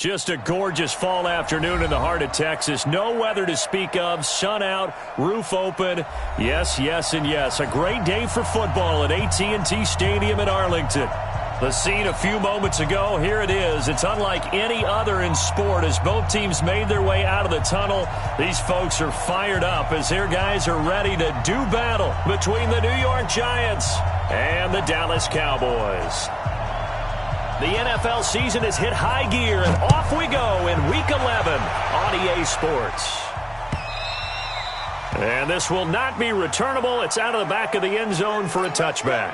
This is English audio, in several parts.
Just a gorgeous fall afternoon in the heart of Texas. No weather to speak of. Sun out, roof open. Yes, yes, and yes. A great day for football at AT&T Stadium in Arlington. The scene a few moments ago, here it is. It's unlike any other in sport as both teams made their way out of the tunnel. These folks are fired up as their guys are ready to do battle between the New York Giants and the Dallas Cowboys. The NFL season has hit high gear, and off we go in Week 11 on EA Sports. And this will not be returnable. It's out of the back of the end zone for a touchback.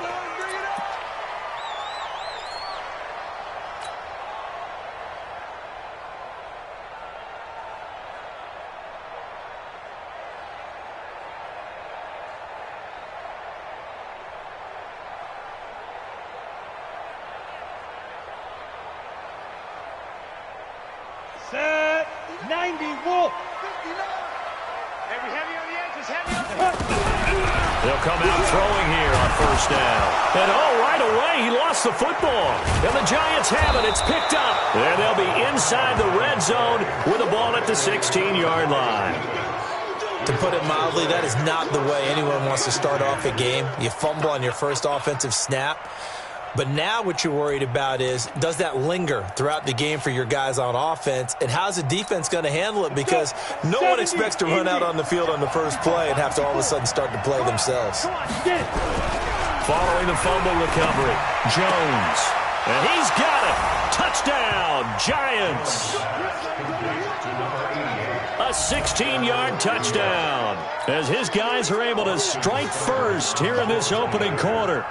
Set, 90, Wolf. 59. Every heavy on the edges, heavy on the edges. They'll come out throwing here on first down. And right away, he lost the football. And the Giants have it. It's picked up. And they'll be inside the red zone with the ball at the 16-yard line. To put it mildly, that is not the way anyone wants to start off a game. You fumble on your first offensive snap. But now what you're worried about is, does that linger throughout the game for your guys on offense? And how's the defense going to handle it? Because no one expects to run out on the field on the first play and have to all of a sudden start to play themselves. Following the fumble recovery, Jones. And he's got it. Touchdown, Giants. A 16-yard touchdown as his guys are able to strike first here in this opening quarter.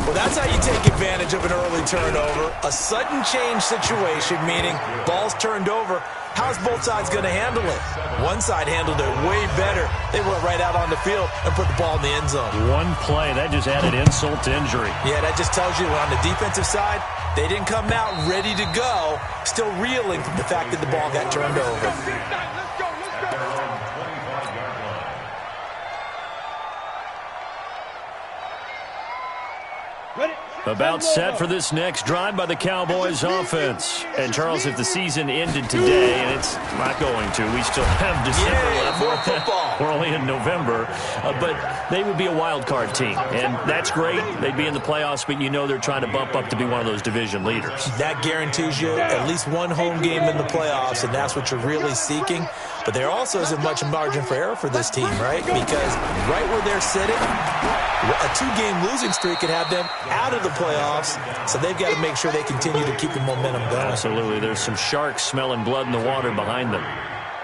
Well, that's how you take advantage of an early turnover. A sudden change situation, meaning ball's turned over. How's both sides going to handle it? One side handled it way better. They went right out on the field and put the ball in the end zone. One play, that just added insult to injury. Yeah, that just tells you on the defensive side, they didn't come out ready to go, still reeling from the fact that the ball got turned over. About set for this next drive by the Cowboys offense. And, Charles, if the season ended today, and it's not going to, we still have December left. More football. We're only in November. But they would be a wild card team. And that's great. They'd be in the playoffs, but you know they're trying to bump up to be one of those division leaders. That guarantees you at least one home game in the playoffs, and that's what you're really seeking. But there also isn't much margin for error for this team, right? Because right where they're sitting, a two-game losing streak could have them out of the playoffs, so they've got to make sure they continue to keep the momentum going. Absolutely. There's some sharks smelling blood in the water behind them.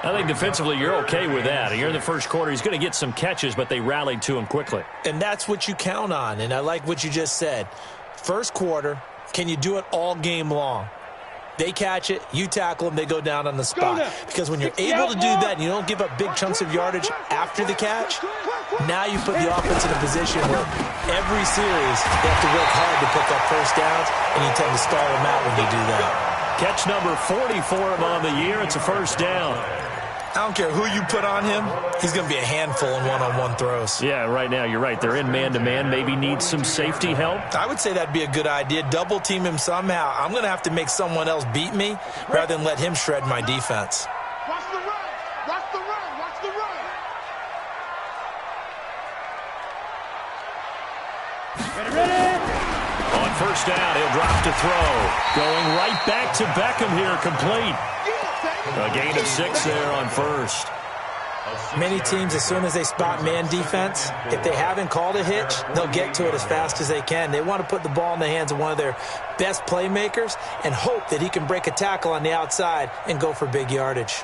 I think defensively you're okay with that. You're in the first quarter. He's going to get some catches, but they rallied to him quickly. And that's what you count on, and I like what you just said. First quarter, can you do it all game long? They catch it, you tackle them, they go down on the spot. Because when you're able to do that and you don't give up big chunks of yardage after the catch, now you put the offense in a position where every series they have to work hard to pick up first downs, and you tend to stall them out when you do that. Catch number 40 for him on the year. It's a first down. I don't care who you put on him, he's going to be a handful in one-on-one throws. Yeah, right now you're right. They're in man-to-man. Maybe need some safety help. I would say that'd be a good idea. Double team him somehow. I'm going to have to make someone else beat me rather than let him shred my defense. Watch the run. Watch the run. Watch the run. Ready. On first down, he'll drop to throw. Going right back to Beckham here, complete. A gain of 6 there on first. Many teams, as soon as they spot man defense, if they haven't called a hitch, they'll get to it as fast as they can. They want to put the ball in the hands of one of their best playmakers and hope that he can break a tackle on the outside and go for big yardage.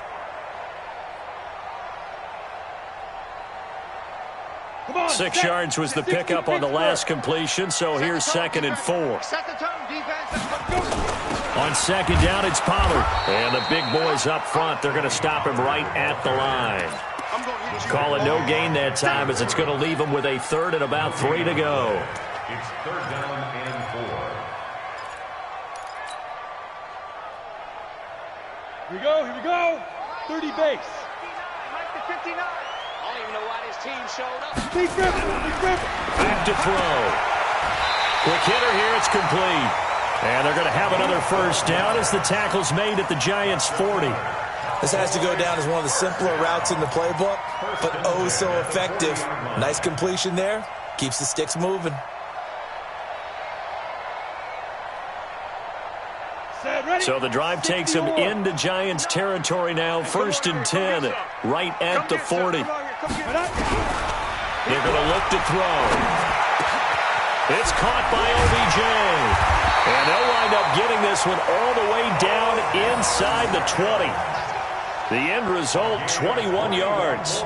Come on, 6 yards was the pickup on the last completion, so here's 2nd and 4. Set the tone, defense. On second down, it's Pollard. And the big boys up front, they're going to stop him right at the line. Call it no gain that time as it's going to leave him with a 3rd and about 3 to go. It's 3rd down and 4. Here we go. 30 base. 59. I don't even know why this team showed up. Big Griffin. Back to throw. Quick hitter here, it's complete. And they're going to have another first down as the tackle's made at the Giants' 40. This has to go down as one of the simpler routes in the playbook, but oh so effective. Nice completion there. Keeps the sticks moving. So the drive takes him into Giants territory now. 1st and 10, right at the 40. They're going to look to throw. It's caught by OBJ. And they'll wind up getting this one all the way down inside the 20. The end result, 21 yards.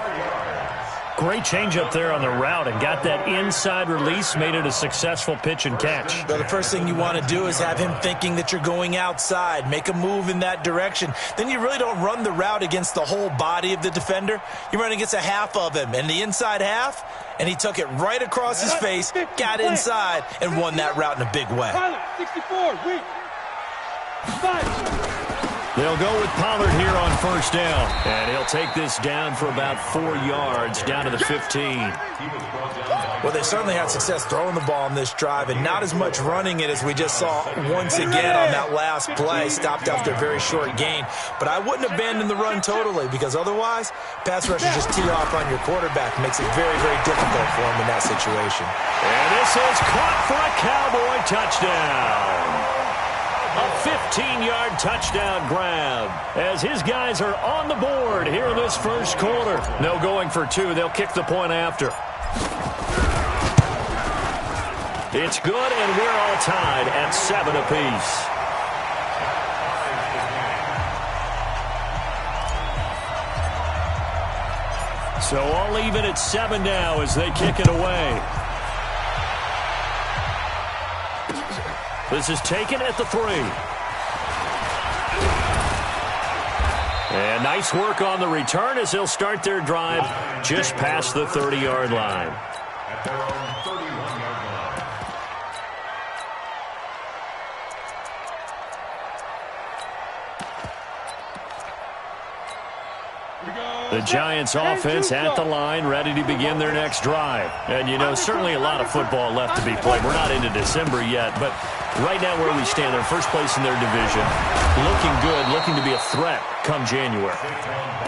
Great change up there on the route and got that inside release, made it a successful pitch and catch. Well, the first thing you want to do is have him thinking that you're going outside, make a move in that direction. Then you really don't run the route against the whole body of the defender. You run against a half of him, and the inside half, and he took it right across his face, got inside, and won that route in a big way. 64, weak. 5. They'll go with Pollard here on 1st down. And he'll take this down for about 4 yards, down to the 15. Well, they certainly had success throwing the ball on this drive, and not as much running it as we just saw once again on that last play. Stopped after a very short gain. But I wouldn't abandon the run totally, because otherwise, pass rushers just tee off on your quarterback. Makes it very, very difficult for him in that situation. And this is caught for a Cowboy touchdown. A 15-yard touchdown grab as his guys are on the board here in this first quarter. No going for 2. They'll kick the point after. It's good, and we're all tied at 7 apiece. So all even at 7 now as they kick it away. This is taken at the 3. And nice work on the return as they'll start their drive just past the 30-yard line. At their own 31-yard line. The Giants offense at the line, ready to begin their next drive. And, you know, certainly a lot of football left to be played. We're not into December yet, but right now where we stand, they're first place in their division. Looking good, looking to be a threat come January.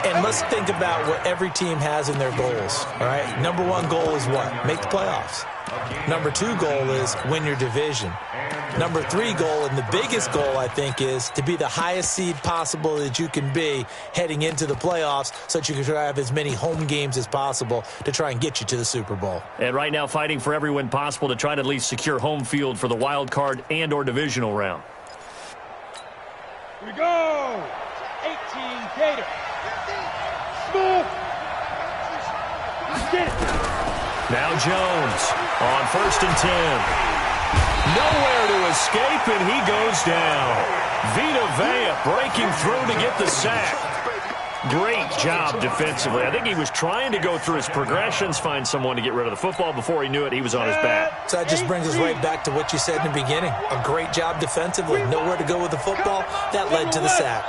And let's think about what every team has in their goals, all right? Number 1 goal is what? Make the playoffs. Number 2 goal is win your division. Number 3 goal, and the biggest goal, I think, is to be the highest seed possible that you can be heading into the playoffs so that you can try to have as many home games as possible to try and get you to the Super Bowl. And right now fighting for every win possible to try to at least secure home field for the wild card and or divisional round. Here we go. 18 Gator. Smooth. Get it. Now Jones on 1st and 10. Nowhere to escape, and he goes down. Vita Vea breaking through to get the sack. Great job defensively. I think he was trying to go through his progressions, find someone to get rid of the football. Before he knew it, he was on his back. So that just brings us right back to what you said in the beginning. A great job defensively. Nowhere to go with the football. That led to the sack.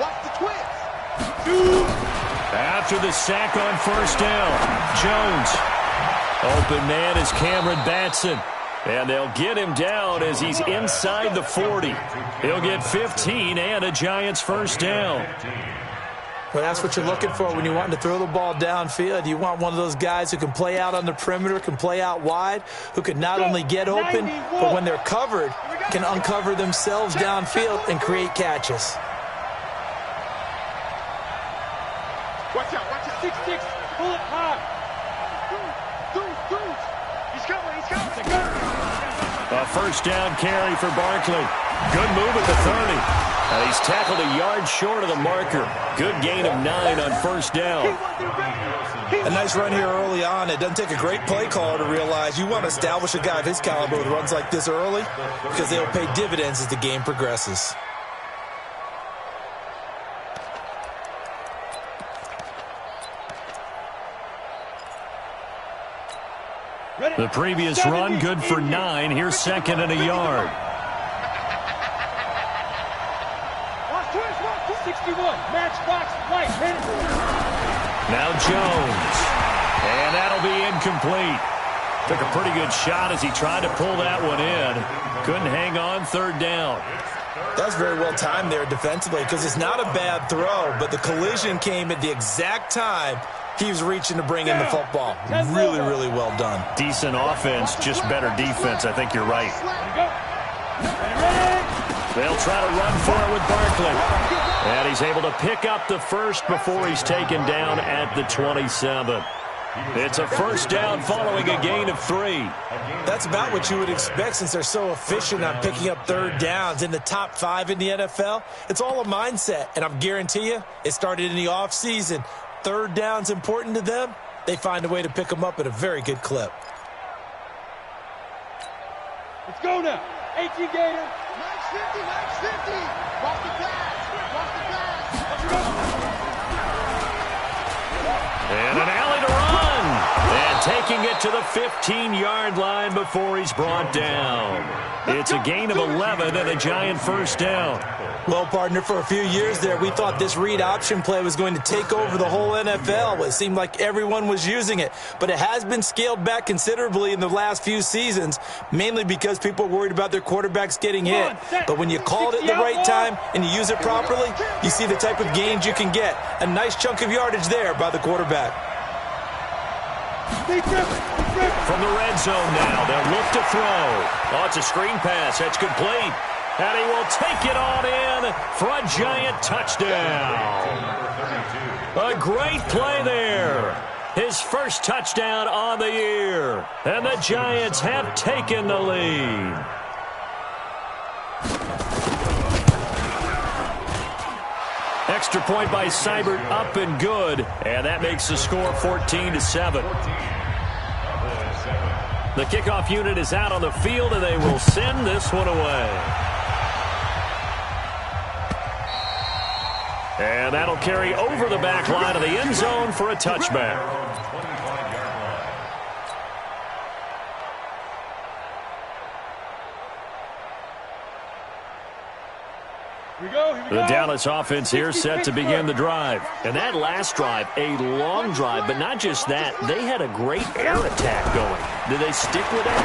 Watch the twist. After the sack on 1st down, Jones. Open man is Cameron Batson. And they'll get him down as he's inside the 40. He'll get 15 and a Giants 1st down. Well, that's what you're looking for when you want to throw the ball downfield. You want one of those guys who can play out on the perimeter, can play out wide, who can not only get open, but when they're covered, can uncover themselves downfield and create catches. Watch out, watch out. 6-6, bullet high. He's coming, he's coming. A 1st down carry for Barkley. Good move at the 30. He's tackled a yard short of the marker. Good gain of 9 on 1st down. A nice run here early on. It doesn't take a great play caller to realize you want to establish a guy of his caliber with runs like this early because they'll pay dividends as the game progresses. The previous run, good for 9. Here's 2nd and a yard. 61, matchbox, white, hit it. Now Jones. And that'll be incomplete. Took a pretty good shot as he tried to pull that one in. Couldn't hang on, third down. That's very well timed there defensively because it's not a bad throw, but the collision came at the exact time he was reaching to bring in the football. Really, really well done. Decent offense, just better defense. I think you're right. They'll try to run for it with Barkley. And he's able to pick up the first before he's taken down at the 27. It's a first down following a gain of 3. That's about what you would expect since they're so efficient on picking up third downs in the top 5 in the NFL. It's all a mindset, and I'm guarantee you it started in the offseason. Third down's important to them. They find a way to pick them up at a very good clip. Let's go now. 18 Gator. Nice 50, nice 50. Walk the pass. Walk the pass. And an alley to run. And taking it to the 15-yard line before he's brought down. It's a gain of 11 and a Giant first down. Well, partner, for a few years there, we thought this read option play was going to take over the whole NFL. It seemed like everyone was using it, but it has been scaled back considerably in the last few seasons, mainly because people are worried about their quarterbacks getting hit. But when you call it at the right time and you use it properly, you see the type of gains you can get. A nice chunk of yardage there by the quarterback. From the red zone now, they'll look to throw. Oh, it's a screen pass. That's complete. And he will take it on in for a Giant touchdown. A great play there. His first touchdown on the year. And the Giants have taken the lead. Extra point by Seibert, up and good. And that makes the score 14-7. The kickoff unit is out on the field, and they will send this one away. And that'll carry over the back line of the end zone for a touchback. The Dallas offense here set to begin the drive. And that last drive, a long drive, but not just that. They had a great air attack going. Did they stick with that?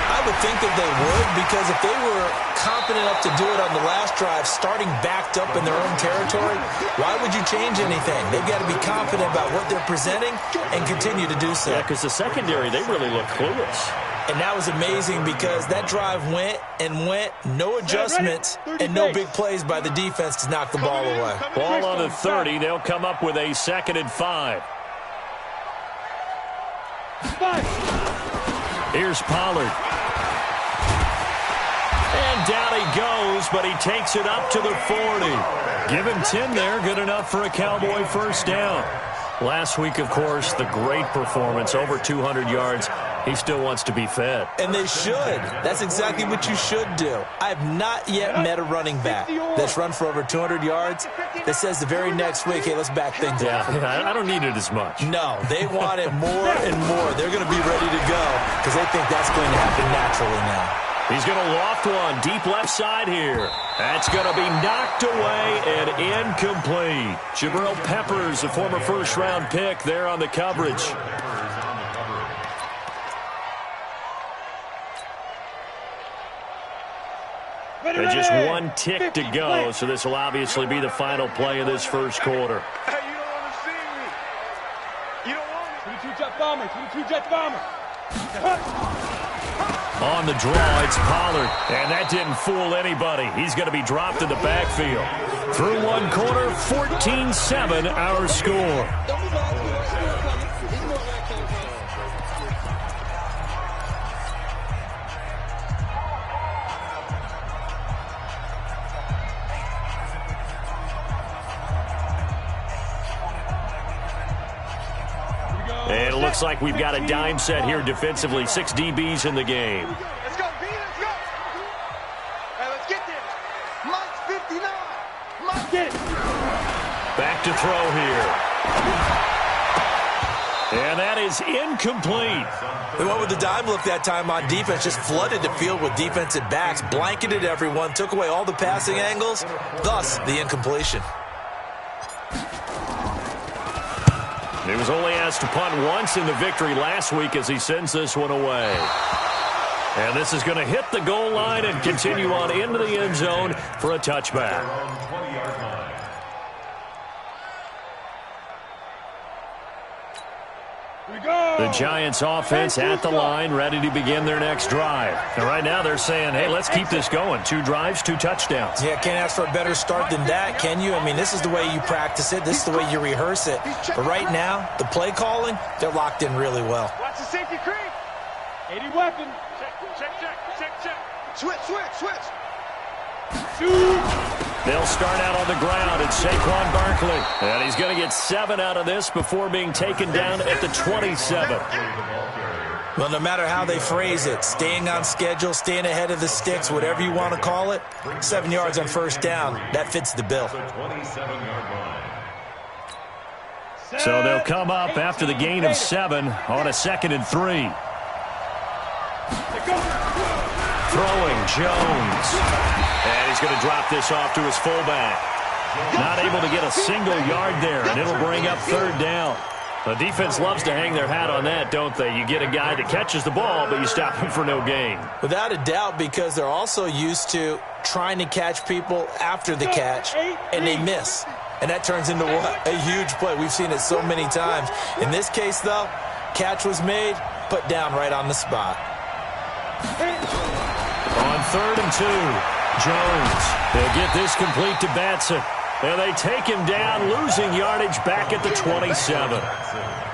I would think that they would, because if they were confident enough to do it on the last drive, starting backed up in their own territory, why would you change anything? They've got to be confident about what they're presenting and continue to do so. Yeah, because the secondary, they really look clueless. And that was amazing because that drive went and went, no adjustments, and no big plays by the defense to knock the ball away. Ball on the 30. They'll come up with a 2nd and 5. Here's Pollard. And down he goes, but he takes it up to the 40. Give him 10 there, good enough for a Cowboy first down. Last week, of course, the great performance, over 200 yards. He still wants to be fed. And they should. That's exactly what you should do. I have not yet met a running back that's run for over 200 yards that says the very next week, hey, let's back things up. Yeah, I don't need it as much. No, they want it more and more. They're going to be ready to go because they think that's going to happen naturally now. He's going to loft one deep left side here. That's going to be knocked away and incomplete. Jabril Peppers, a former first-round pick, there on the coverage. And just one tick to go, so this will obviously be the final play of this first quarter. Hey, you don't want to see me. You don't want me. 22 jet bomber. 22 jet bomber. On the draw, it's Pollard. And that didn't fool anybody. He's going to be dropped in the backfield. Through one quarter, 14-7 our score. And it looks like we've got a dime set here defensively. 6 DBs in the game. Let's go, B. Let's go. Hey, let's get this. Mike's 59. Mike, Get it. Back to throw here. And that is incomplete. They went with the dime look that time on defense, just flooded the field with defensive backs, blanketed everyone, took away all the passing angles, thus the incompletion. He was only asked to punt once in the victory last week as he sends this one away. And this is going to hit the goal line and continue on into the end zone for a touchback. The Giants offense at the line, ready to begin their next drive. And right now they're saying, hey, let's keep this going. 2 drives, 2 touchdowns. Yeah, can't ask for a better start than that, can you? I mean, this is the way you practice it. This is the way you rehearse it. But right now, the play calling, they're locked in really well. Watch the safety creep. 80 weapon. Check. Switch. They'll start out on the ground. It's Saquon Barkley. And he's going to get 7 out of this before being taken down at the 27. Well, no matter how they phrase it, staying on schedule, staying ahead of the sticks, whatever you want to call it, 7 yards on first down, that fits the bill. So they'll come up after the gain of 7 on a 2nd and 3. Throwing Jones. And he's going to drop this off to his fullback. Not able to get a single yard there, and it'll bring up 3rd down. The defense loves to hang their hat on that, don't they? You get a guy that catches the ball, but you stop him for no gain. Without a doubt, because they're also used to trying to catch people after the catch, and they miss. And that turns into what? A huge play. We've seen it so many times. In this case, though, catch was made, put down right on the spot. On 3rd and 2, Jones. They'll get this complete to Batson. And they take him down, losing yardage back at the 27.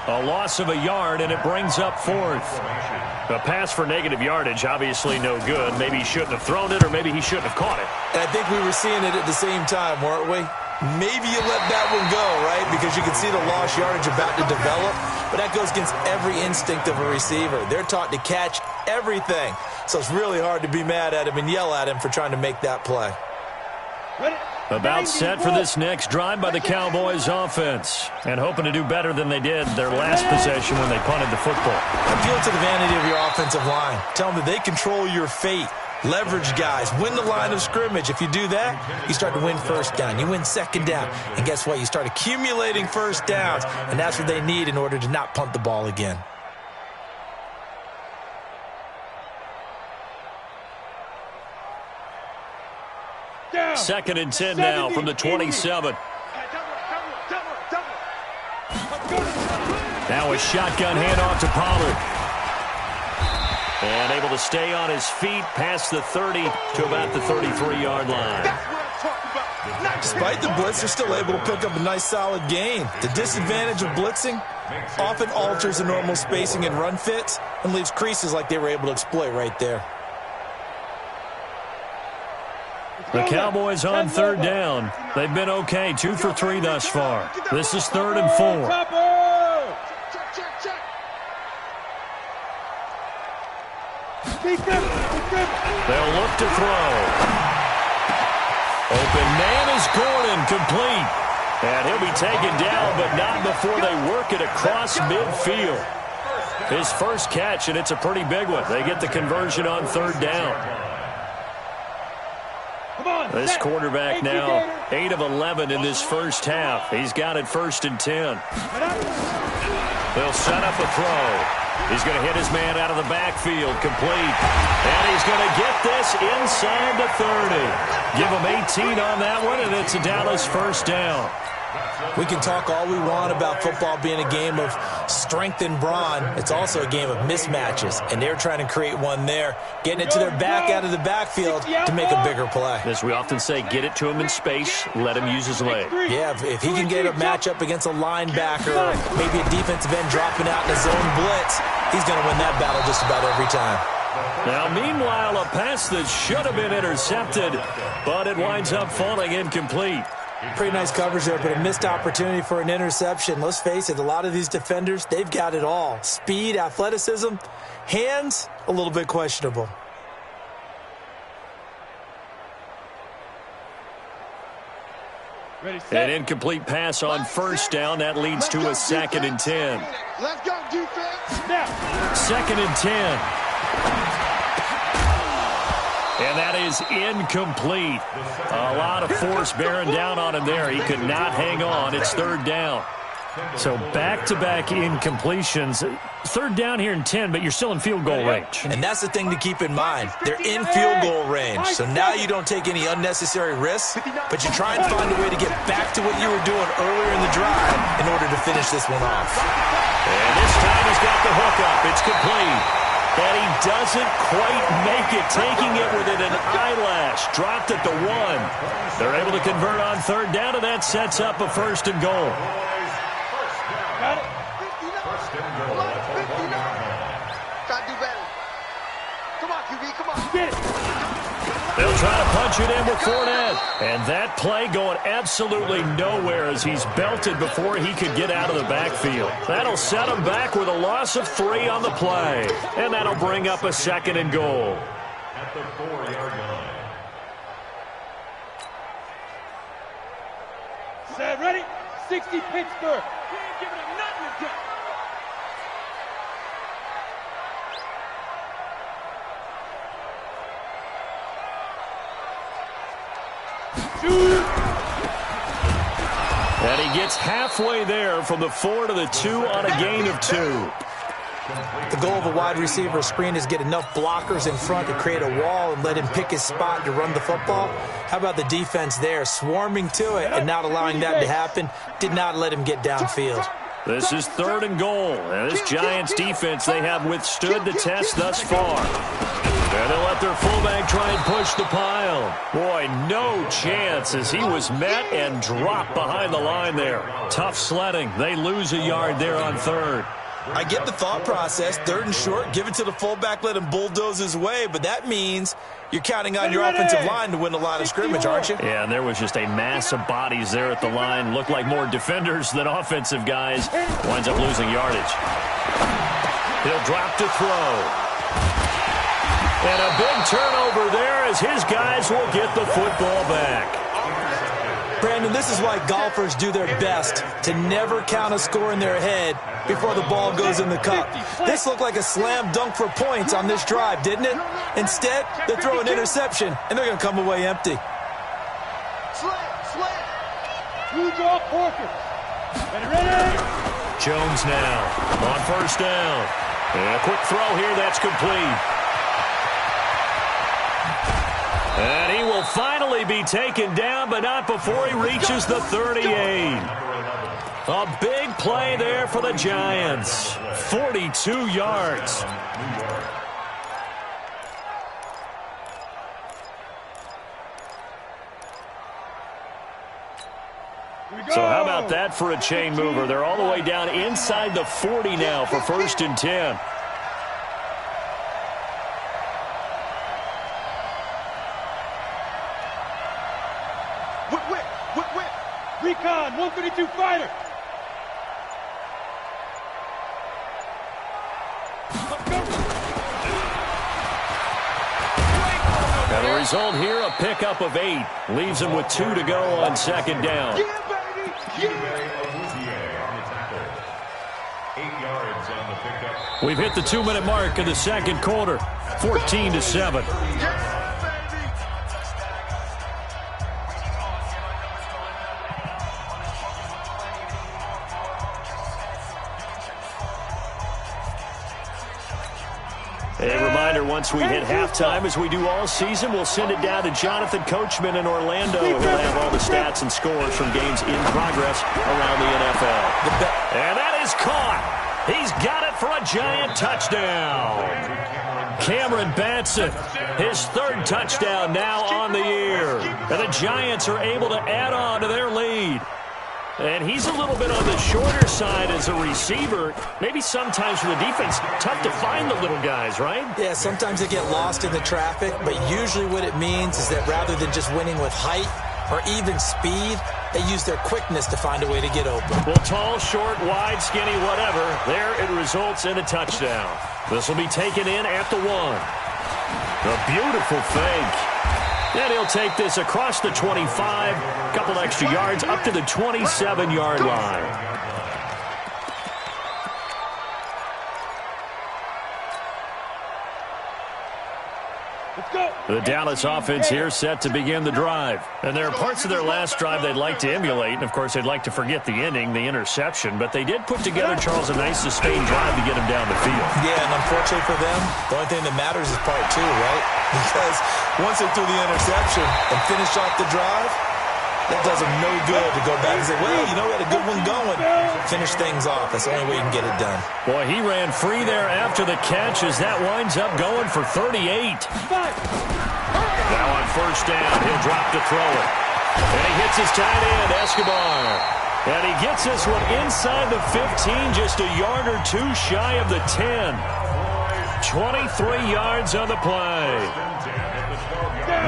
A loss of a yard, and it brings up 4th. A pass for negative yardage, obviously no good. Maybe he shouldn't have thrown it, or maybe he shouldn't have caught it. And I think we were seeing it at the same time, weren't we? Maybe you let that one go, right? Because you can see the lost yardage about to develop. But that goes against every instinct of a receiver. They're taught to catch everything. So it's really hard to be mad at him and yell at him for trying to make that play. About set for this next drive by the Cowboys offense. And hoping to do better than they did their last possession when they punted the football. Appeal to the vanity of your offensive line. Tell them that they control your fate. Leverage guys. Win the line of scrimmage. If you do that, you start to win first down. You win 2nd down. And guess what? You start accumulating first downs. And that's what they need in order to not punt the ball again. Down. 2nd and 10 now from the 27. Now a shotgun handoff to Pollard. And able to stay on his feet past the 30 to about the 33-yard line. Despite the blitz, they're still able to pick up a nice solid gain. The disadvantage of blitzing often alters the normal spacing and run fits and leaves creases like they were able to exploit right there. The Cowboys on 3rd down. They've been okay, 2 for 3 thus far. This is 3rd and 4. They'll look to throw. Open man is Gordon, complete. And he'll be taken down, but not before they work it across midfield. His first catch, and it's a pretty big one. They get the conversion on 3rd down. This quarterback now 8 of 11 in this first half. He's got it 1st and 10. They'll set up a throw. He's going to hit his man out of the backfield, complete. And he's going to get this inside the 30. Give him 18 on that one, and it's a Dallas first down. We can talk all we want about football being a game of strength and brawn. It's also a game of mismatches, and they're trying to create one there, getting it to their back out of the backfield to make a bigger play. As we often say, get it to him in space, let him use his leg. Yeah, if he can get a matchup against a linebacker or maybe a defensive end dropping out in a zone blitz, he's going to win that battle just about every time. Now, meanwhile, a pass that should have been intercepted, but it winds up falling incomplete. Pretty nice coverage there, but a missed opportunity for an interception. Let's face it, a lot of these defenders, they've got it all. Speed, athleticism, hands, a little bit questionable. An incomplete pass on first down. That leads to a 2nd and 10. Let's go, defense. Now. 2nd and 10. And that is incomplete. A lot of force bearing down on him there. He could not hang on. It's 3rd down. So back-to-back incompletions. Third down here in 10, but you're still in field goal range. And that's the thing to keep in mind. They're in field goal range. So now you don't take any unnecessary risks, but you try and find a way to get back to what you were doing earlier in the drive in order to finish this one off. And this time he's got the hook up. It's complete. And he doesn't quite make it, taking it within an eyelash. Dropped at the 1. They're able to convert on third down, and that sets up a 1st and goal. Got it. 59. Come on, 59. Try to do better. Come on, QB, come on. Get it. They'll try to punch it in with Fournette. And that play going absolutely nowhere as he's belted before he could get out of the backfield. That'll set him back with a loss of 3 on the play. And that'll bring up a 2nd and goal. At the 4-yard line. Set, ready? 60 Pittsburgh. We ain't giving him nothing to get. And he gets halfway there from the 4 to the 2 on a gain of 2. The goal of a wide receiver screen is get enough blockers in front to create a wall and let him pick his spot to run the football. How about the defense there, swarming to it and not allowing that to happen? Did not let him get downfield. This is 3rd and goal. And this Giants defense, they have withstood the test thus far. And they'll let their fullback try and push the pile. Boy, no chance as he was met and dropped behind the line there. Tough sledding. They lose a yard there on 3rd. I get the thought process. 3rd and short, give it to the fullback, let him bulldoze his way. But that means you're counting on your offensive line to win the line of scrimmage, aren't you? Yeah, and there was just a mass of bodies there at the line. Looked like more defenders than offensive guys. Winds up losing yardage. He'll drop to throw. And a big turnover there as his guys will get the football back. Brandon, this is why golfers do their best to never count a score in their head before the ball goes in the cup. This looked like a slam dunk for points on this drive, didn't it? Instead, they throw an interception, and they're going to come away empty. Slam. Blue draw Porker. Ready? Jones now on 1st down. And a quick throw here, that's complete. And he will finally be taken down, but not before he reaches the 38. A big play there for the Giants. 42 yards. So how about that for a chain mover? They're all the way down inside the 40 now for 1st and 10. Whip. Recon, 132 fighter. And the result here, a pickup of 8. Leaves him with 2 to go on 2nd down. Yeah, baby. on the tackle. 8 yards on the pickup. We've hit the 2-minute mark of the 2nd quarter. 14-7. A reminder, once we hit halftime, as we do all season, we'll send it down to Jonathan Coachman in Orlando. He'll have all the stats and scores from games in progress around the NFL. And that is caught. He's got it for a Giant touchdown. Cameron Batson, his 3rd touchdown now on the year. And the Giants are able to add on to their lead. And he's a little bit on the shorter side as a receiver. Maybe sometimes for the defense, tough to find the little guys, right? Yeah, sometimes they get lost in the traffic, but usually what it means is that rather than just winning with height or even speed, they use their quickness to find a way to get open. Well, tall, short, wide, skinny, whatever. There it results in a touchdown. This will be taken in at the 1. A beautiful fake. And he'll take this across the 25, a couple extra yards up to the 27-yard line. Let's The Dallas offense here set to begin the drive. And there are parts of their last drive they'd like to emulate. And, of course, they'd like to forget the ending, the interception. But they did put together, Charles, a nice sustained drive to get them down the field. Yeah, and unfortunately for them, the only thing that matters is part two, right? Because once they threw the interception and finished off the drive, that does them no good to go back and say, well, you know, we had a good one going. Finish things off. That's the only way you can get it done. Boy, he ran free there after the catch as that winds up going for 38. Now on first down, he'll drop to throw it. And he hits his tight end, Escobar. And he gets this one inside the 15, just a yard or two shy of the 10. 23 yards on the play.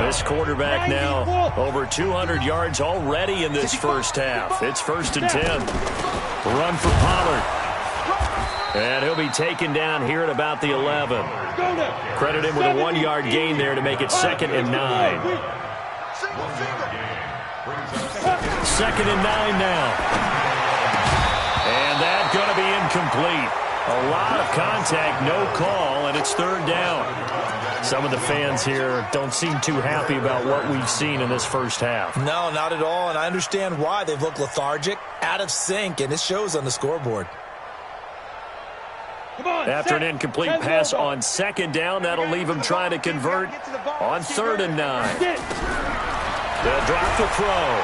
This quarterback now over 200 yards already in this first half. It's 1st and 10. Run for Pollard. And he'll be taken down here at about the 11. Credit him with a 1-yard gain there to make it 2nd and 9. 2nd and 9 now. And that's going to be incomplete. A lot of contact, no call, and it's 3rd down. Some of the fans here don't seem too happy about what we've seen in this first half. No, not at all, and I understand why. They've looked lethargic, out of sync, and it shows on the scoreboard. After an incomplete pass on 2nd down, that'll leave him trying to convert on 3rd and 9. They'll drop the throw.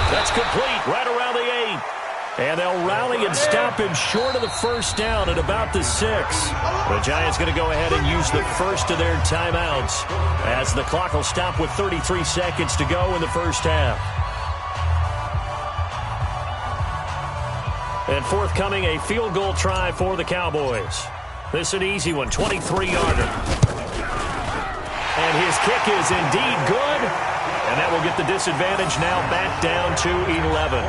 That's complete right around the 8. And they'll rally and stop him short of the first down at about the 6. The Giants going to go ahead and use the first of their timeouts as the clock will stop with 33 seconds to go in the first half. And forthcoming, a field goal try for the Cowboys. This is an easy one, 23-yarder. And his kick is indeed good. And that will get the disadvantage now back down to 11.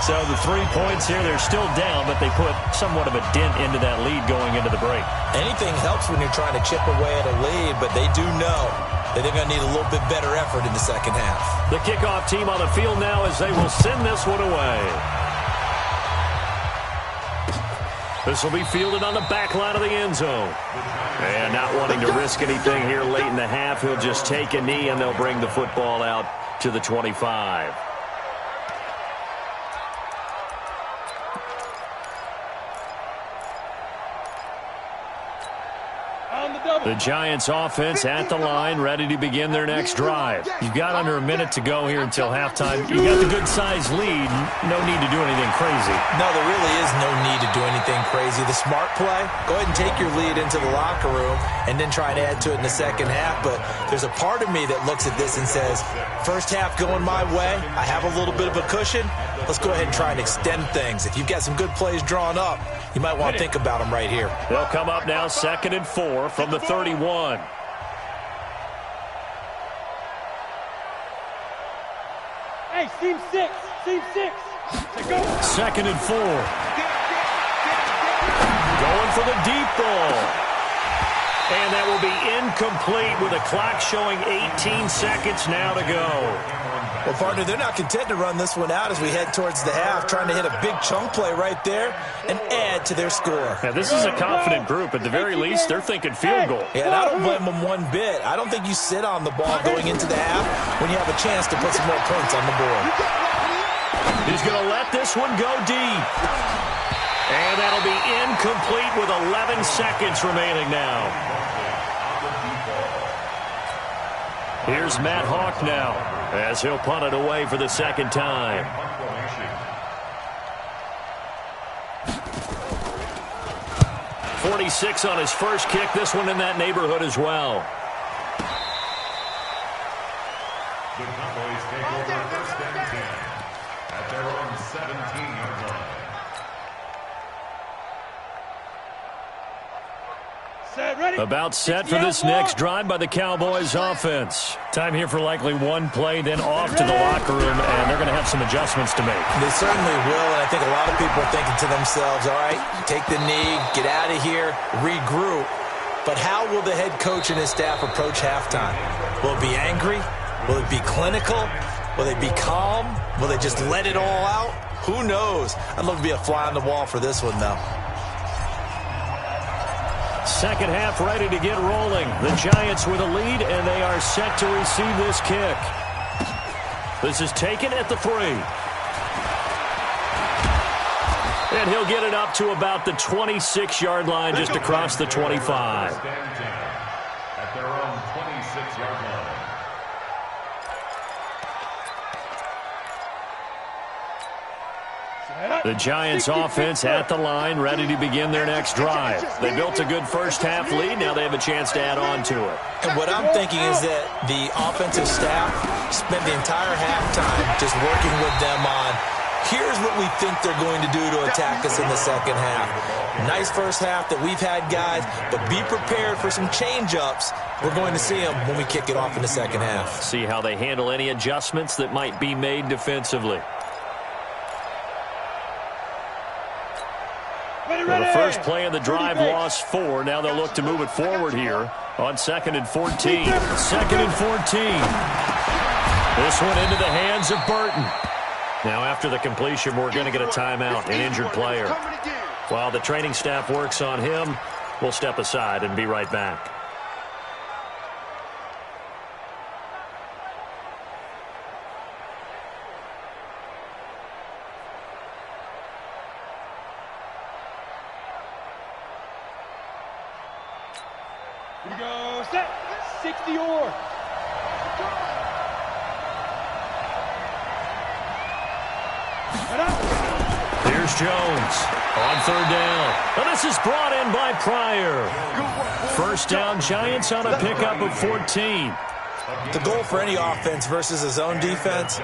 So the 3 points here, they're still down, but they put somewhat of a dent into that lead going into the break. Anything helps when you're trying to chip away at a lead, but they do know that they're going to need a little bit better effort in the second half. The kickoff team on the field now as they will send this one away. This will be fielded on the back line of the end zone. And not wanting to risk anything here late in the half, he'll just take a knee and they'll bring the football out to the 25. The Giants offense at the line, ready to begin their next drive. You've got under a minute to go here until halftime. You've got the good-sized lead. No need to do anything crazy. No, there really is no need to do anything crazy. The smart play, go ahead and take your lead into the locker room and then try and add to it in the second half. But there's a part of me that looks at this and says, first half going my way, I have a little bit of a cushion. Let's go ahead and try and extend things. If you've got some good plays drawn up, you might want to think about them right here. They'll come up now 2nd and 4 from the 31. Hey, team 6. Team 6. 2nd and 4. Going for the deep ball. And that will be incomplete with a clock showing 18 seconds now to go. Well, partner, they're not content to run this one out as we head towards the half, trying to hit a big chunk play right there and add to their score. Yeah, this is a confident group. At the very least, they're thinking field goal. Yeah, and I don't blame them one bit. I don't think you sit on the ball going into the half when you have a chance to put some more points on the board. He's going to let this one go deep. And that'll be incomplete with 11 seconds remaining now. Here's Matt Hawk now as he'll punt it away for the second time. .46 on his first kick. This one in that neighborhood as well. The Cowboys take over 1st and 10 at their own 17-yard line. About set for this next drive by the Cowboys offense. Time here for likely one play, then off to the locker room, and they're going to have some adjustments to make. They certainly will, and I think a lot of people are thinking to themselves, all right, take the knee, get out of here, regroup. But how will the head coach and his staff approach halftime? Will it be angry? Will it be clinical? Will they be calm? Will they just let it all out? Who knows? I'd love to be a fly on the wall for this one, though. Second half ready to get rolling. The Giants with a lead, and they are set to receive this kick. This is taken at the 3. And he'll get it up to about the 26-yard line, just across the 25. At their own 26-yard line. The Giants offense at the line, ready to begin their next drive. They built a good first-half lead. Now they have a chance to add on to it. And what I'm thinking is that the offensive staff spent the entire halftime just working with them on, here's what we think they're going to do to attack us in the second half. Nice first half that we've had, guys, but be prepared for some change-ups. We're going to see them when we kick it off in the second half. See how they handle any adjustments that might be made defensively. Well, the first play of the drive lost 4. Now they'll look to move it forward here on 2nd and 14. 2nd and 14. This one into the hands of Burton. Now after the completion, we're going to get a timeout, an injured player. While the training staff works on him, we'll step aside and be right back. Here we go, set, 60-yard. Here's Jones on 3rd down. And this is brought in by Pryor. First down, Giants on a pickup of 14. The goal for any offense versus a zone defense,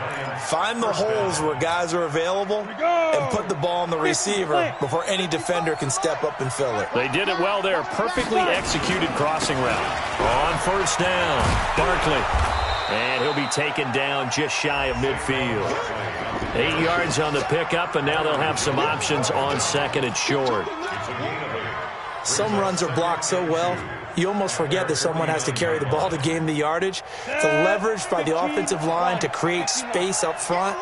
find the holes where guys are available and put the ball on the receiver before any defender can step up and fill it. They did it well there. Perfectly executed crossing route. On first down, Barkley. And he'll be taken down just shy of midfield. 8 yards on the pickup, and now they'll have some options on 2nd and short. Some runs are blocked so well, you almost forget that someone has to carry the ball to gain the yardage. The leverage by the offensive line to create space up front,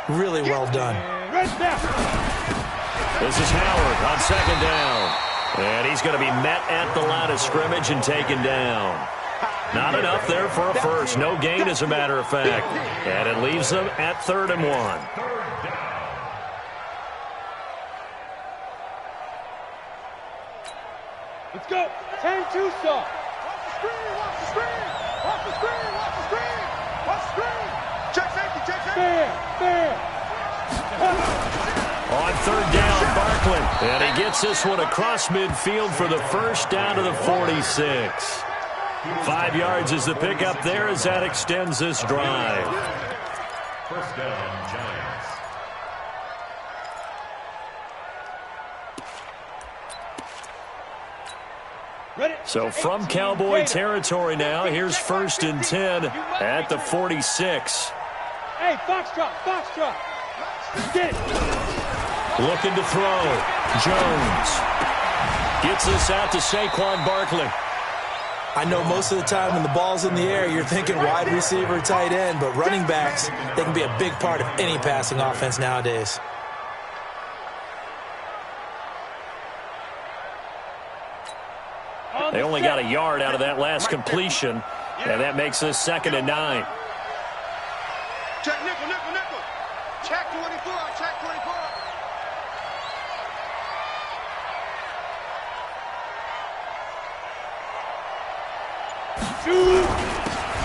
really well done. This is Howard on 2nd down. And he's going to be met at the line of scrimmage and taken down. Not enough there for a first. No gain, as a matter of fact. And it leaves them at 3rd and 1. Let's go. 10-2 stop. Watch the screen. Watch the screen. Watch the screen. Watch the screen. Watch the screen. Check safety. Check safety. Fair. On 3rd down, Barkley. And he gets this one across midfield for the first down to the 46. 5 yards is the pickup there as that extends this drive. First down, Giants. So from Cowboy territory now, here's 1st and 10 at the 46. Hey, Foxtrot, Foxtrot. Get it. Looking to throw. Jones gets this out to Saquon Barkley. I know most of the time when the ball's in the air, you're thinking wide receiver, tight end, but running backs, they can be a big part of any passing offense nowadays. They only got a yard out of that last completion, and that makes this 2nd and 9. Check nickel, nickel, nickel. Check 24, check 24.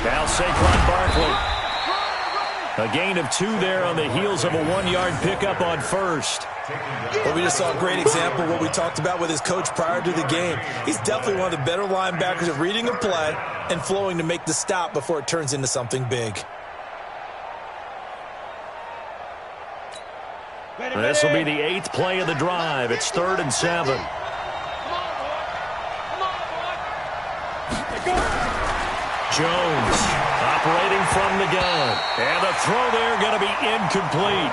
Now Saquon Barkley. A gain of 2 there on the heels of a 1-yard pickup on first. Well, we just saw a great example of what we talked about with his coach prior to the game. He's definitely one of the better linebackers at reading a play and flowing to make the stop before it turns into something big. This will be the 8th play of the drive. It's 3rd and 7. Jones operating from the gun. And the throw there going to be incomplete.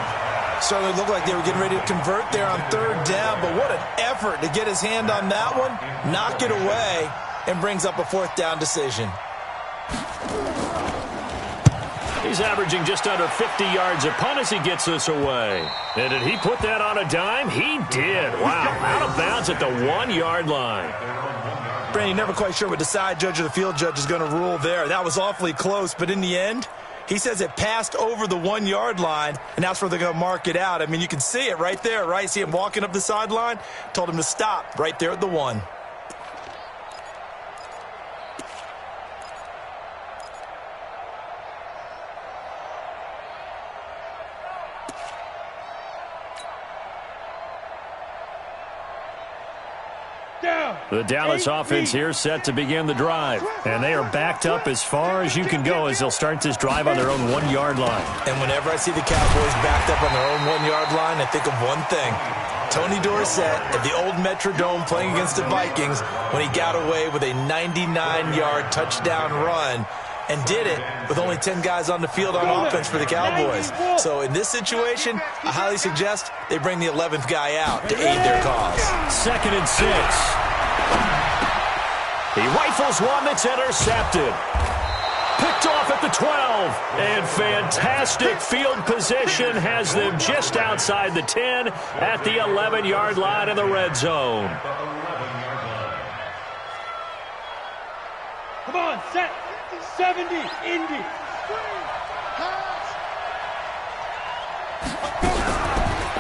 Certainly looked like they were getting ready to convert there on 3rd down, but what an effort to get his hand on that one, knock it away, and brings up a 4th down decision. He's averaging just under 50 yards a punt as he gets this away. And did he put that on a dime? He did. Wow, out of bounds at the 1-yard line. Brandon, you're never quite sure what the side judge or the field judge is going to rule there. That was awfully close, but in the end, he says it passed over the 1 yard line, and that's where they're going to mark it out. I mean, you can see it right there, right? See him walking up the sideline? Told him to stop right there at the 1. The Dallas offense here set to begin the drive. And they are backed up as far as you can go as they'll start this drive on their own 1 yard line. And whenever I see the Cowboys backed up on their own 1 yard line, I think of one thing. Tony Dorsett at the old Metrodome playing against the Vikings when he got away with a 99-yard touchdown run and did it with only 10 guys on the field on offense for the Cowboys. So in this situation, I highly suggest they bring the 11th guy out to aid their cause. 2nd and 6. He rifles one that's intercepted. Picked off at the 12. And fantastic field position has them just outside the 10 at the 11-yard line in the red zone. Come on, set. 70, Indy.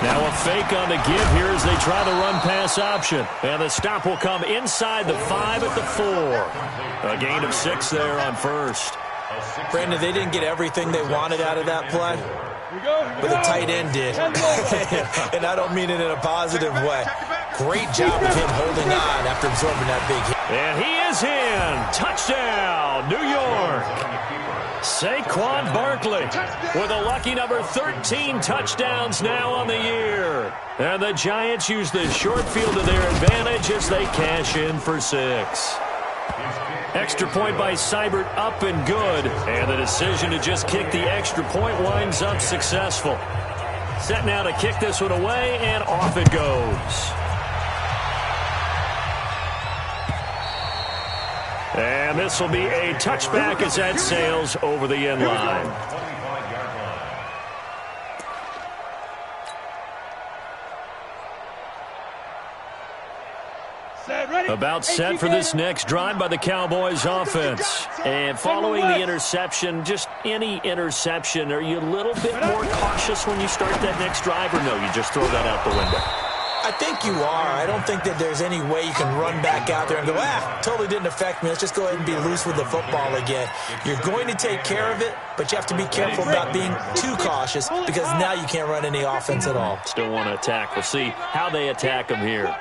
Now a fake on the give here as they try the run-pass option. And the stop will come inside the 5 at the 4. A gain of 6 there on first. Brandon, they didn't get everything they wanted out of that play, but the tight end did. And I don't mean it in a positive way. Great job of him holding on after absorbing that big hit. And he is in. Touchdown, New York. Saquon Barkley with a lucky number 13 touchdowns now on the year. And the Giants use the short field to their advantage as they cash in for 6. Extra point by Seibert up and good. And the decision to just kick the extra point winds up successful. Set now to kick this one away, and off it goes. And this will be a touchback as that sails over the end line. About set for this next drive by the Cowboys offense. And following the interception, just any interception, are you a little bit more cautious when you start that next drive, or no, you just throw that out the window? I think you are. I don't think that there's any way you can run back out there and go, totally didn't affect me. Let's just go ahead and be loose with the football again. You're going to take care of it, but you have to be careful about being too cautious because now you can't run any offense at all. Still want to attack. We'll see how they attack them here.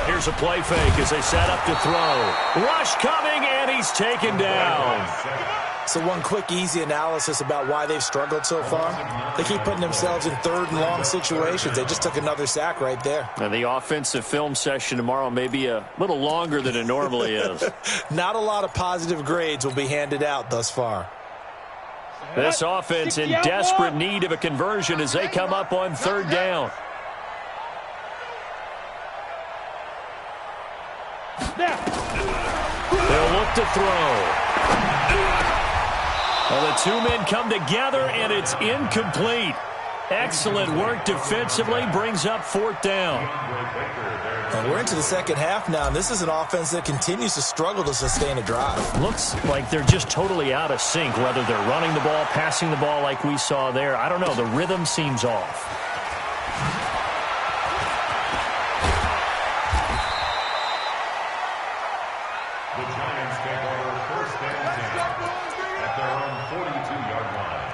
Here's a play fake as they set up to throw. Rush coming, and he's taken down. So one quick, easy analysis about why they've struggled so far. They keep putting themselves in 3rd and long situations. They just took another sack right there. And the offensive film session tomorrow may be a little longer than it normally is. Not a lot of positive grades will be handed out thus far. This offense in desperate need of a conversion as they come up on 3rd down. They'll look to throw. Well, the two men come together, and it's incomplete. Excellent work defensively, brings up 4th down. And we're into the second half now, and this is an offense that continues to struggle to sustain a drive. Looks like they're just totally out of sync, whether they're running the ball, passing the ball like we saw there. I don't know. The rhythm seems off. The Giants take over 1st and 10 at their own 42-yard line.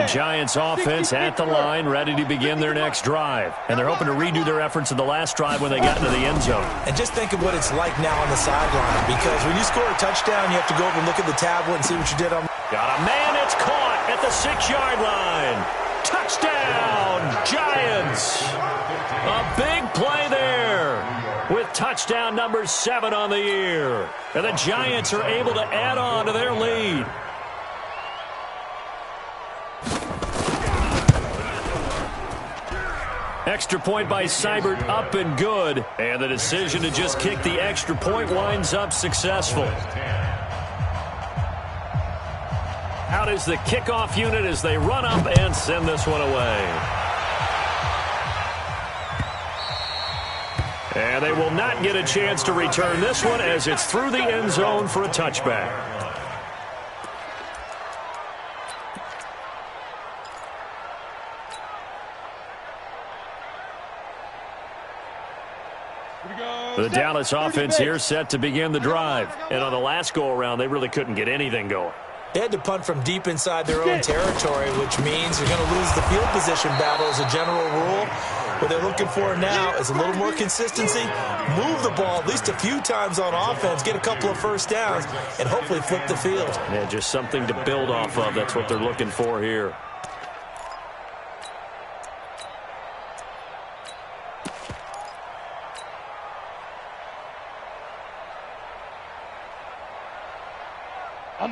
The Giants offense at the line, ready to begin their next drive. And they're hoping to redo their efforts in the last drive when they got into the end zone. And just think of what it's like now on the sideline, because when you score a touchdown, you have to go over and look at the tablet and see what you did on. Got a man, it's caught at the 6-yard line. Touchdown, Giants. A big play there with touchdown number 7 on the year. And the Giants are able to add on to their lead. Extra point by Seibert up and good. And the decision to just kick the extra point winds up successful. Out is the kickoff unit as they run up and send this one away. And they will not get a chance to return this one as it's through the end zone for a touchback. The Dallas offense here set to begin the drive. And on the last go-around, they really couldn't get anything going. They had to punt from deep inside their own territory, which means you're going to lose the field position battle as a general rule. What they're looking for now is a little more consistency, move the ball at least a few times on offense, get a couple of first downs, and hopefully flip the field. Yeah, just something to build off of. That's what they're looking for here.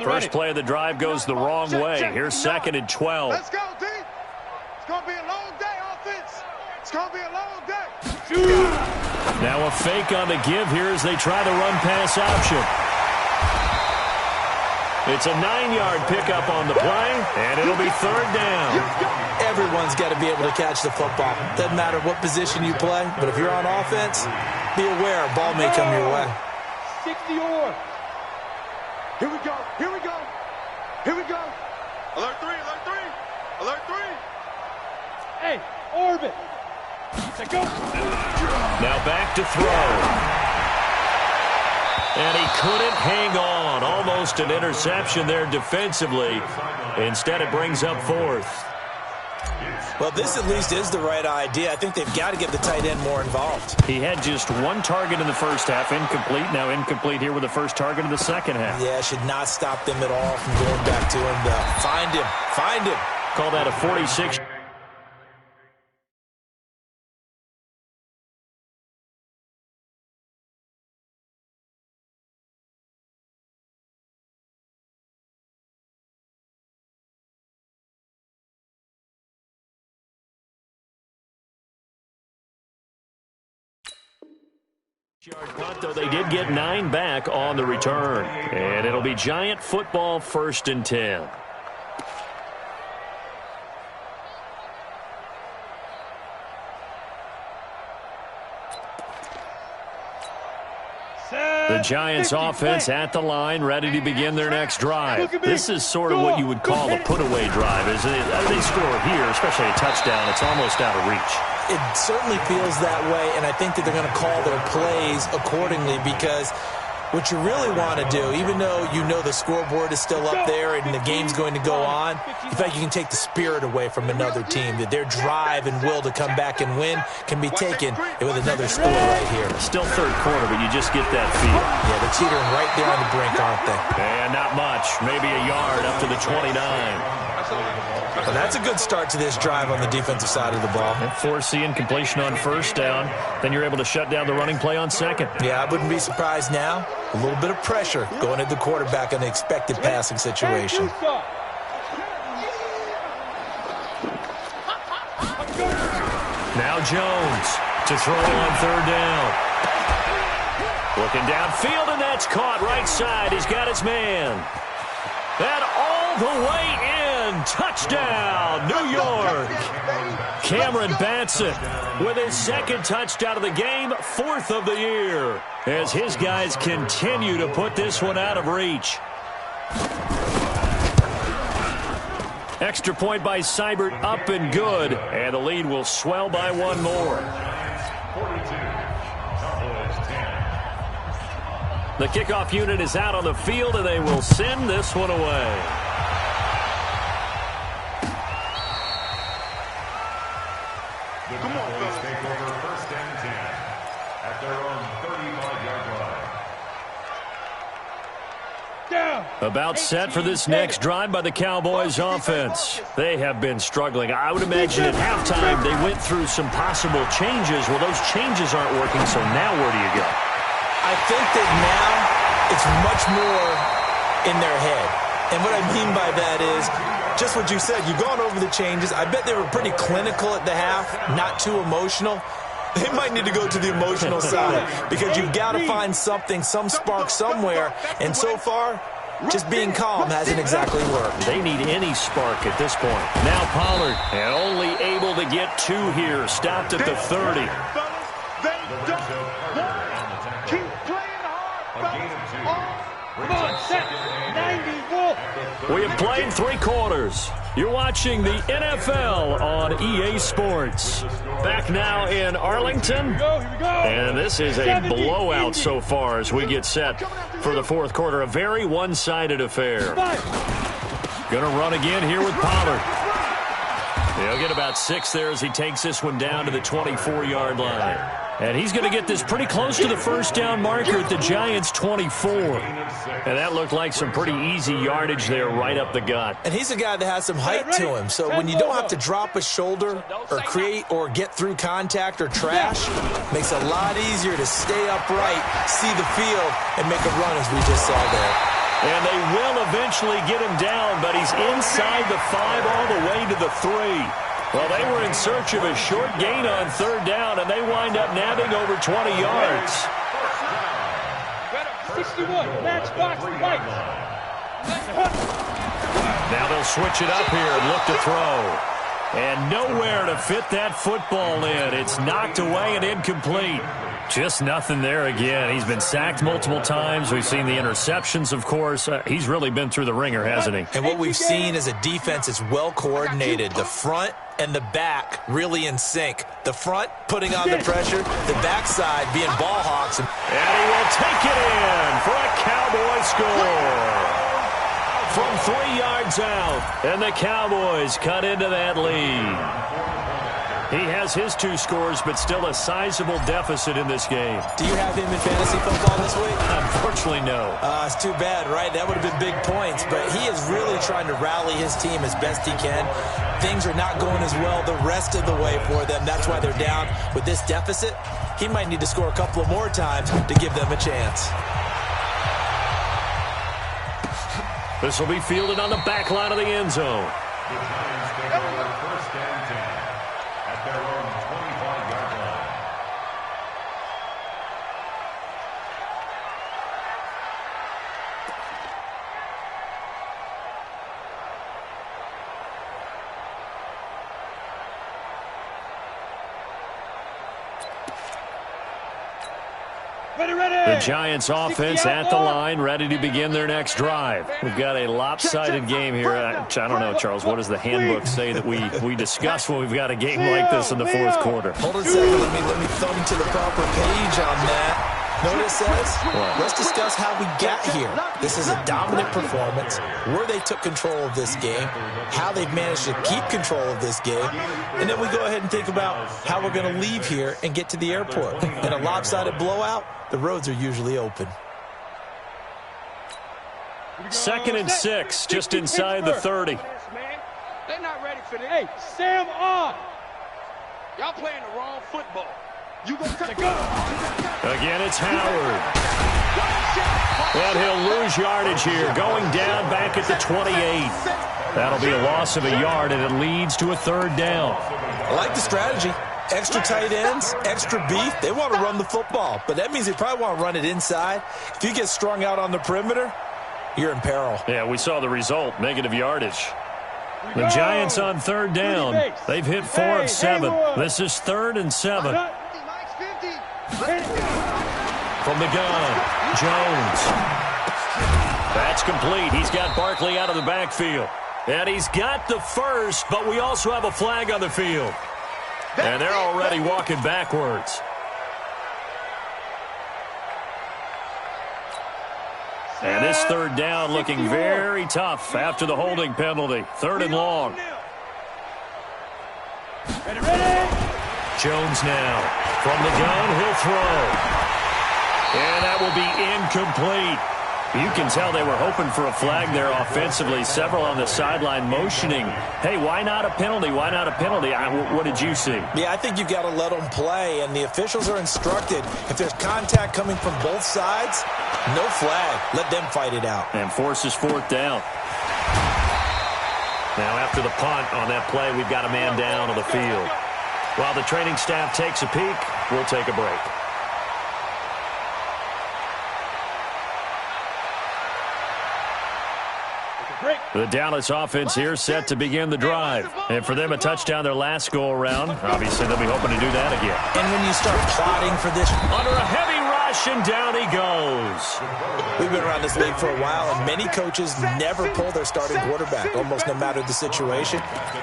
First play of the drive goes the wrong way. Here's 2nd and 12. Let's go, D. It's going to be a long day, offense. It's going to be a long day. Now a fake on the give here as they try the run-pass option. It's a 9-yard pickup on the play, and it'll be 3rd down. Everyone's got to be able to catch the football. Doesn't matter what position you play, but if you're on offense, be aware a ball may come your way. 60 or. Here we go. Here we go. Here we go. Alert 3. Alert 3. Alert 3. Hey, orbit. Let's go. Now back to throw. And he couldn't hang on. Almost an interception there defensively. Instead, it brings up 4th. Well, this at least is the right idea. I think they've got to get the tight end more involved. He had just 1 target in the first half, incomplete. Now incomplete here with the first target of the second half. Yeah, should not stop them at all from going back to him. Find him. Find him. Call that a 46. Yard punt, though they did get 9 back on the return. And it'll be Giant football, 1st and 10. The Giants offense at the line, ready to begin their next drive. This is sort of what you would call a put-away drive. As they score here, especially a touchdown, it's almost out of reach. It certainly feels that way, and I think that they're going to call their plays accordingly because what you really want to do, even though you know the scoreboard is still up there and the game's going to go on, in fact, you can take the spirit away from another team, that their drive and will to come back and win can be taken with another score right here. Still 3rd quarter, but you just get that feel. Yeah, they're teetering right there on the brink, aren't they? And not much, maybe a yard up to the 29. Well, that's a good start to this drive on the defensive side of the ball. And force the incompletion on 1st down. Then you're able to shut down the running play on 2nd. Yeah, I wouldn't be surprised now. A little bit of pressure going at the quarterback in the expected passing situation. Now Jones to throw on 3rd down. Looking downfield, and that's caught right side. He's got his man. And all the way in. Touchdown, New York. Cameron Batson with his 2nd touchdown of the game, 4th of the year, as his guys continue to put this one out of reach. Extra point by Seibert, up and good, and the lead will swell by 1 more. 42, Cowboys 10. The kickoff unit is out on the field, and they will send this one away. The Cowboys take over 1st and 10 at their own 35-yard line. About set for this next drive by the Cowboys offense. They have been struggling. I would imagine at halftime they went through some possible changes. Well, those changes aren't working, so now where do you go? I think that now it's much more in their head. And what I mean by that is just what you said. You've gone over the changes. I bet they were pretty clinical at the half, not too emotional. They might need to go to the emotional side because you've got to find something, some spark somewhere. And so far, Just being calm hasn't exactly worked. They need any spark at this point. Now Pollard, and only able to get 2 here. Stopped at the 30. Keep playing hard. Come on, set. 90, we have played 3 quarters. You're watching the NFL on EA Sports. Back now in Arlington. And this is a blowout so far as we get set for the 4th quarter. A very one-sided affair. Going to run again here with Pollard. He'll get about 6 there as he takes this one down to the 24-yard line. And he's going to get this pretty close to the first down marker at the Giants' 24. And that looked like some pretty easy yardage there right up the gut. And he's a guy that has some height to him. So when you don't have to drop a shoulder or create or get through contact or trash, makes it a lot easier to stay upright, see the field, and make a run as we just saw there. And they will eventually get him down, but he's inside the 5 all the way to the 3. Well, they were in search of a short gain on 3rd down, and they wind up nabbing over 20 yards. 61, match box, right. Now they'll switch it up here and look to throw. And nowhere to fit that football in. It's knocked away and incomplete. Just nothing there again. He's been sacked multiple times. We've seen the interceptions, of course. He's really been through the ringer, hasn't he? And what we've seen is a defense that's well coordinated. The front and the back really in sync. The front putting on the pressure, the backside being ball hawks. And he will take it in for a Cowboy score. From 3 yards out, and the Cowboys cut into that lead. He has his 2 scores, but still a sizable deficit in this game. Do you have him in fantasy football this week? Unfortunately, no. It's too bad, right? That would have been big points, but he is really trying to rally his team as best he can. Things are not going as well the rest of the way for them. That's why they're down with this deficit. He might need to score a couple of more times to give them a chance. This will be fielded on the back line of the end zone. The Giants take over 1st and 10 at their own 25-yard line. The Giants offense at the line, ready to begin their next drive. We've got a lopsided game here. I don't know, Charles, what does the handbook say that we discuss when we've got a game like this in the 4th quarter? Hold on a second. Let me thumb to the proper page on that. Notice says, let's discuss how we got here. This is a dominant performance, where they took control of this game, how they've managed to keep control of this game, and then we go ahead and think about how we're going to leave here and get to the airport. In a lopsided blowout, the roads are usually open. 2nd and 6, just inside the 30. They're not ready for this. Hey, Sam on. Y'all playing the wrong football. You gonna go. Again, it's Howard. And he'll lose yardage here, going down back at the 28. That'll be a loss of a yard, and it leads to a 3rd down. I like the strategy. Extra tight ends, extra beef. They want to run the football, but that means they probably want to run it inside. If you get strung out on the perimeter, you're in peril. Yeah, we saw the result, negative yardage. The Giants on 3rd down. They've hit 4 of 7. This is 3rd and 7. From the gun, Jones. That's complete. He's got Barkley out of the backfield. And he's got the first, but we also have a flag on the field. And they're already walking backwards. And this 3rd down looking very tough after the holding penalty. 3rd and long. Jones now. From the gun, he'll throw. And that will be incomplete. You can tell they were hoping for a flag there offensively. Several on the sideline motioning, hey, why not a penalty? Why not a penalty? What did you see? Yeah, I think you've got to let them play, and the officials are instructed. If there's contact coming from both sides, no flag. Let them fight it out. And forces 4th down. Now after the punt on that play, we've got a man down on the field. While the training staff takes a peek, we'll take a break. The Dallas offense here set to begin the drive. And for them, a touchdown their last go-around. Obviously, they'll be hoping to do that again. And when you start plotting for this... Under a heavy rush, and down he goes. We've been around this league for a while, and many coaches never pull their starting quarterback, almost no matter the situation.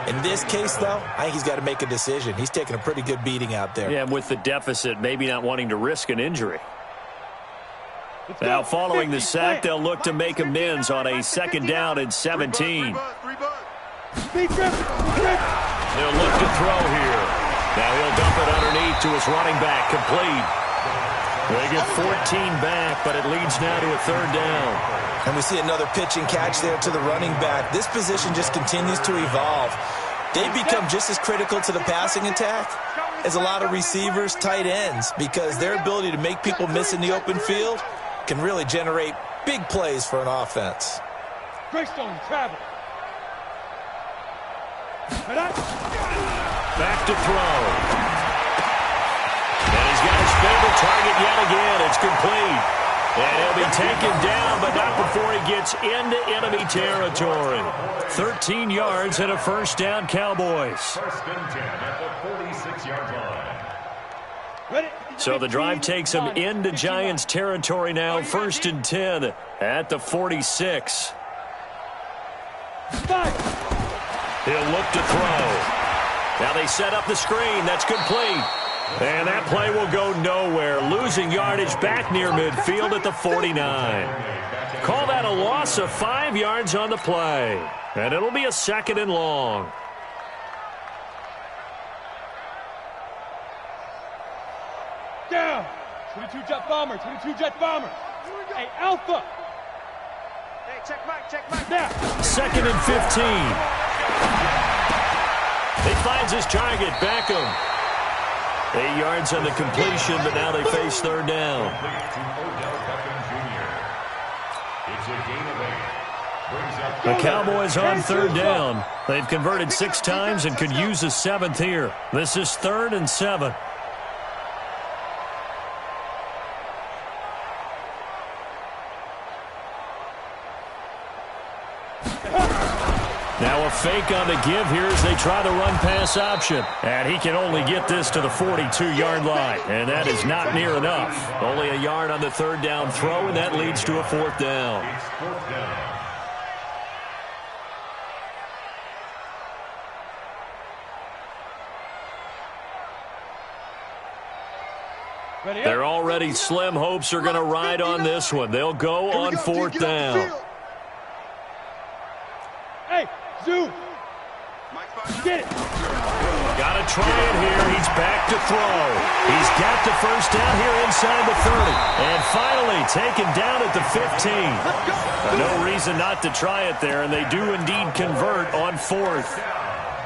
In this case, though, I think he's got to make a decision. He's taking a pretty good beating out there. Yeah, with the deficit, maybe not wanting to risk an injury. Now, following the sack, they'll look to make amends on a 2nd down and 17. They'll look to throw here. Now he'll dump it underneath to his running back, complete. They get 14 back, but it leads now to a 3rd down. And we see another pitch and catch there to the running back. This position just continues to evolve. They become just as critical to the passing attack as a lot of receivers, tight ends, because their ability to make people miss in the open field can really generate big plays for an offense. Greystone travel. Back to throw. And he's got his favorite target yet again. It's complete. And he'll be taken down, but not before he gets into enemy territory. 13 yards and a 1st down, Cowboys. 1st and 10 at the 46-yard line. So the drive takes him into Giants territory now. 1st and 10 at the 46. He'll look to throw. Now they set up the screen. That's complete. And that play will go nowhere. Losing yardage back near midfield at the 49. Call that a loss of 5 yards on the play. And it'll be a 2nd and long. Down. 22 jet bomber. 22 jet bomber. Hey, Alpha. Hey, check back, check back. Now. 2nd and 15. He finds his target, Beckham. 8 yards on the completion, but now they face 3rd down. The Cowboys on 3rd down. They've converted 6 times and could use a 7th here. This is 3rd and 7. Now a fake on the give here as they try the run-pass option. And he can only get this to the 42-yard line. And that is not near enough. Only a yard on the 3rd down throw, and that leads to a 4th down. It's 4th down. They're already slim hopes are going to ride on this one. They'll go on 4th down. Hey, Zoo. Get it. Got to try it here. He's back to throw. He's got the 1st down here inside the 30. And finally taken down at the 15. No reason not to try it there, and they do indeed convert on 4th.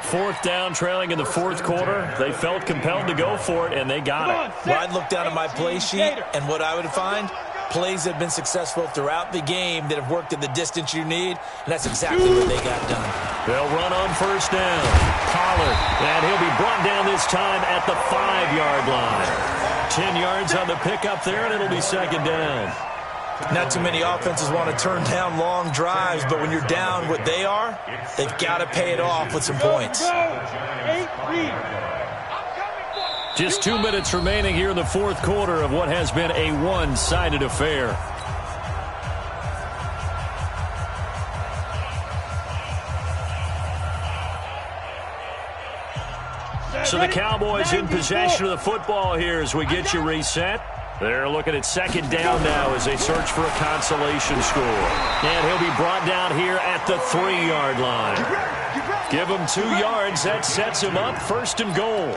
4th down, trailing in the 4th quarter. They felt compelled to go for it, and they got it. Well, I'd look down at my play sheet, and what I would find, plays have been successful throughout the game that have worked at the distance you need, and that's exactly what they got done. They'll run on 1st down. Pollard, and he'll be brought down this time at the 5-yard line. 10 yards on the pickup there, and it'll be 2nd down. Not too many offenses want to turn down long drives, but when you're down what they are, they've got to pay it off with some points. Just 2 minutes remaining here in the 4th quarter of what has been a one-sided affair. So the Cowboys in possession of the football here as we get you reset. They're looking at 2nd down now as they search for a consolation score. And he'll be brought down here at the 3-yard line. Give him 2 yards. That sets him up 1st and goal.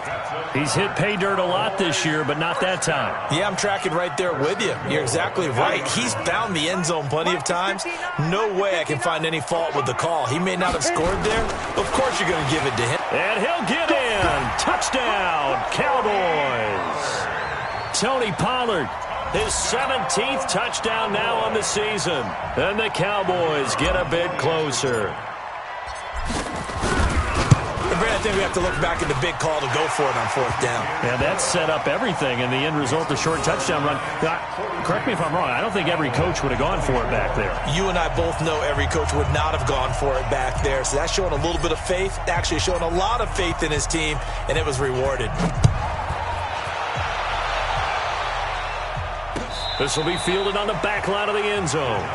He's hit pay dirt a lot this year, but not that time. Yeah, I'm tracking right there with you. You're exactly right. He's found the end zone plenty of times. No way I can find any fault with the call. He may not have scored there. Of course you're going to give it to him. And he'll get in. Touchdown, Cowboys. Tony Pollard, his 17th touchdown now on the season. And the Cowboys get a bit closer. And Brad, I think we have to look back at the big call to go for it on 4th down. Yeah, that set up everything, and the end result, the short touchdown run. Correct me if I'm wrong. I don't think every coach would have gone for it back there. You and I both know every coach would not have gone for it back there. So that's showing a little bit of faith, actually showing a lot of faith in his team, and it was rewarded. This will be fielded on the back line of the end zone.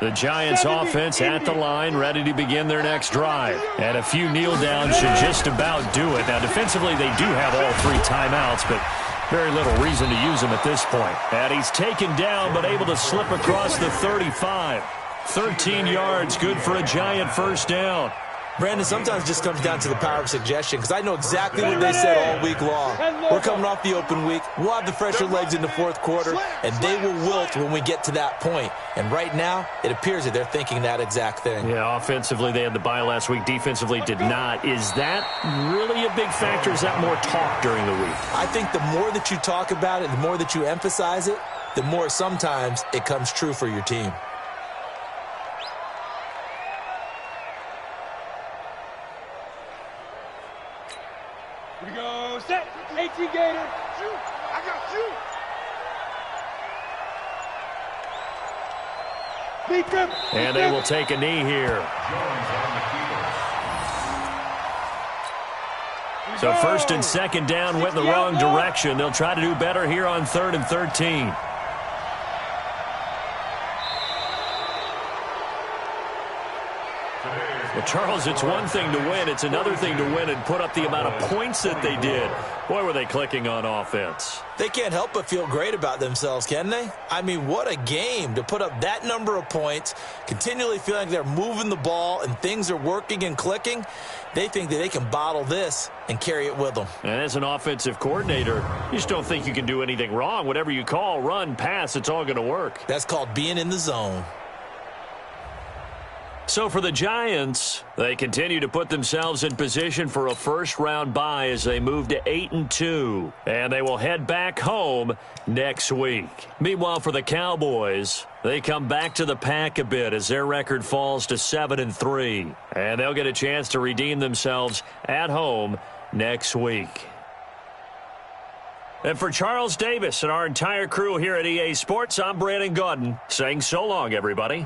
The Giants offense at the line, ready to begin their next drive. And a few kneel downs should just about do it. Now, defensively, they do have all 3 timeouts, but very little reason to use them at this point. And he's taken down, but able to slip across the 35. 13 yards, good for a Giant first down. Brandon, sometimes it just comes down to the power of suggestion, because I know exactly what they said all week long. We're coming off the open week. We'll have the fresher legs in the 4th quarter, and they will wilt when we get to that point. And right now, it appears that they're thinking that exact thing. Yeah, offensively, they had the bye last week. Defensively, did not. Is that really a big factor? Is that more talk during the week? I think the more that you talk about it, the more that you emphasize it, the more sometimes it comes true for your team. Here we go. Set. 18 Gator. Shoot. I got you. Beat them. And they will take a knee here. So 1st and 2nd down went in the wrong direction. They'll try to do better here on 3rd and 13. Well, Charles, it's one thing to win. It's another thing to win and put up the amount of points that they did. Boy, were they clicking on offense. They can't help but feel great about themselves, can they? I mean, what a game to put up that number of points, continually feeling like they're moving the ball and things are working and clicking. They think that they can bottle this and carry it with them. And as an offensive coordinator, you just don't think you can do anything wrong. Whatever you call, run, pass, it's all going to work. That's called being in the zone. So for the Giants, they continue to put themselves in position for a first-round bye as they move to 8-2. And they will head back home next week. Meanwhile, for the Cowboys, they come back to the pack a bit as their record falls to 7-3. And they'll get a chance to redeem themselves at home next week. And for Charles Davis and our entire crew here at EA Sports, I'm Brandon Gaudin saying so long, everybody.